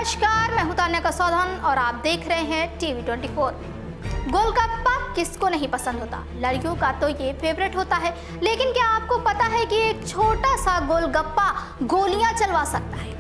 नमस्कार, मैं हूं तान्या कसौधन और आप देख रहे हैं टीवी 24। गोलगप्पा किसको नहीं पसंद होता। लड़कियों का तो ये फेवरेट होता है, लेकिन क्या आपको पता है कि एक छोटा सा गोलगप्पा गोलियां चलवा सकता है?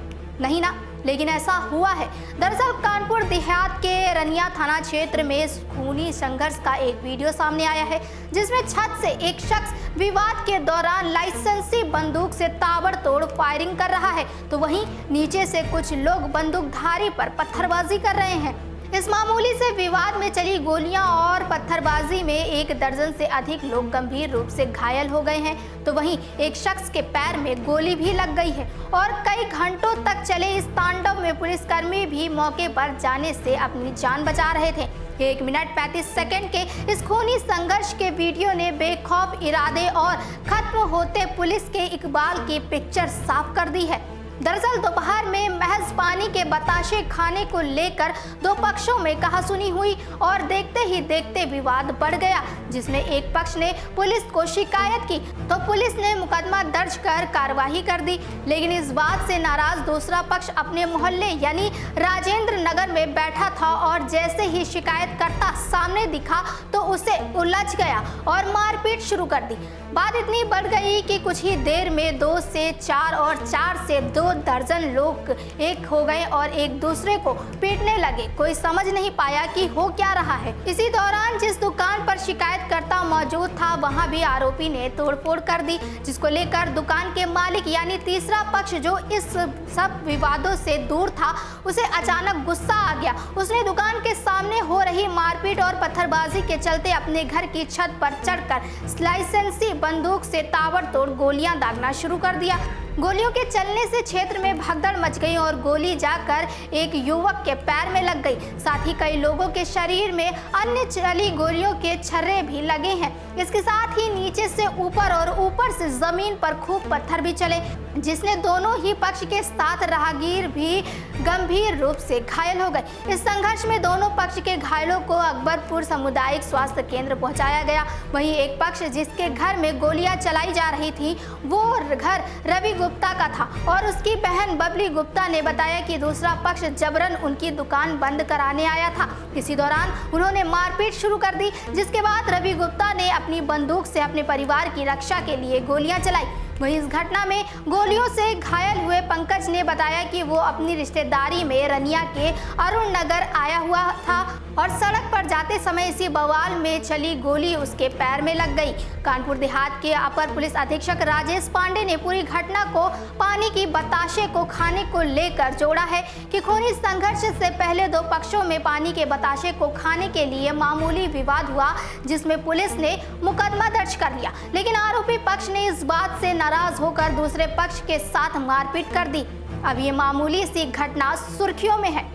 नहीं ना, लेकिन ऐसा हुआ है। दरअसल कानपुर देहात के रनिया थाना क्षेत्र में खूनी संघर्ष का एक वीडियो सामने आया है, जिसमें छत से एक शख्स विवाद के दौरान लाइसेंसी बंदूक से ताबड़तोड़ फायरिंग कर रहा है, तो वहीं नीचे से कुछ लोग बंदूकधारी पर पत्थरबाजी कर रहे हैं। इस मामूली से विवाद में चली गोलियां और पत्थरबाजी में एक दर्जन से अधिक लोग गंभीर रूप से घायल हो गए हैं, तो वहीं एक शख्स के पैर में गोली भी लग गई है। और कई घंटों तक चले इस तांडव में पुलिसकर्मी भी मौके पर जाने से अपनी जान बचा रहे थे। 1 मिनट 35 सेकंड के इस खूनी संघर्ष के वीडियो ने बेखौफ इरादे और खत्म होते पुलिस के इकबाल की पिक्चर साफ कर दी है। दरअसल दोपहर में महज पानी के बताशे खाने को लेकर दो पक्षों में कहासुनी हुई और देखते ही देखते विवाद बढ़ गया, जिसमें एक पक्ष ने पुलिस को शिकायत की तो पुलिस ने मुकदमा दर्ज कर कार्रवाई कर दी। लेकिन इस बात से नाराज दूसरा पक्ष अपने मोहल्ले यानी राजेंद्र नगर में बैठा था और जैसे ही शिकायतकर्ता सामने दिखा तो उसे उलझ गया और मारपीट शुरू कर दी। बात इतनी बढ़ गई कि कुछ ही देर में 2 से 4 और 4 से 2 दर्जन लोग एक हो गए और एक दूसरे को पीटने लगे। कोई समझ नहीं पाया कि हो क्या रहा है। इसी दौरान जिस दुकान पर शिकायतकर्ता मौजूद था, वहां भी आरोपी ने तोड़फोड़ कर दी, जिसको लेकर दुकान के मालिक यानी तीसरा पक्ष जो इस सब विवादों से दूर था, उसे अचानक गुस्सा आ गया। उसने दुकान के सामने हो रही मारपीट और पत्थरबाजी के चलते अपने घर की छत पर चढ़कर लाइसेंसी बंदूक से ताबड़तोड़ गोलियां दागना शुरू कर दिया। गोलियों के चलने से क्षेत्र में भगदड़ मच गई और गोली जाकर एक युवक के पैर में लग गई। साथ ही कई लोगों के शरीर में अन्य चली गोलियों के छर्रे भी लगे हैं। इसके साथ ही नीचे से ऊपर और ऊपर से जमीन पर खूब पत्थर भी चले, जिसने दोनों ही पक्ष के साथ राहगीर भी गंभीर रूप से घायल हो गए। इस संघर्ष में दोनों पक्ष के घायलों को अकबरपुर सामुदायिक स्वास्थ्य केंद्र पहुंचाया गया। वहीं एक पक्ष जिसके घर में गोलियां चलाई जा रही थी, वो घर रवि गुप्ता का था और उसकी बहन बबली गुप्ता ने बताया कि दूसरा पक्ष जबरन उनकी दुकान बंद कराने आया था। इसी दौरान उन्होंने मारपीट शुरू कर दी, जिसके बाद रवि गुप्ता ने अपनी बंदूक से अपने परिवार की रक्षा के लिए गोलियां चलाई। वहीं इस घटना में गोलियों से घायल हुए पंकज ने बताया कि वो अपनी रिश्तेदारी में रनिया के अरुण नगर आया हुआ था और सड़क पर जाते समय इसी बवाल में चली गोली उसके पैर में लग गई। कानपुर देहात के अपर पुलिस अधीक्षक राजेश पांडे ने पूरी घटना को पानी की बताशे को खाने को लेकर जोड़ा है कि खूनी संघर्ष से पहले दो पक्षों में पानी के बताशे को खाने के लिए मामूली विवाद हुआ, जिसमें पुलिस ने मुकदमा दर्ज कर लिया। लेकिन आरोपी पक्ष ने इस बात से नाराज होकर दूसरे पक्ष के साथ मारपीट कर दी। अब ये मामूली सी घटना सुर्खियों में है।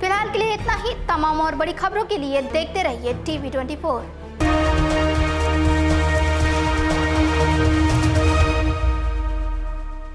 फिलहाल के लिए इतना ही। तमाम और बड़ी खबरों के लिए देखते रहिए टीवी 24।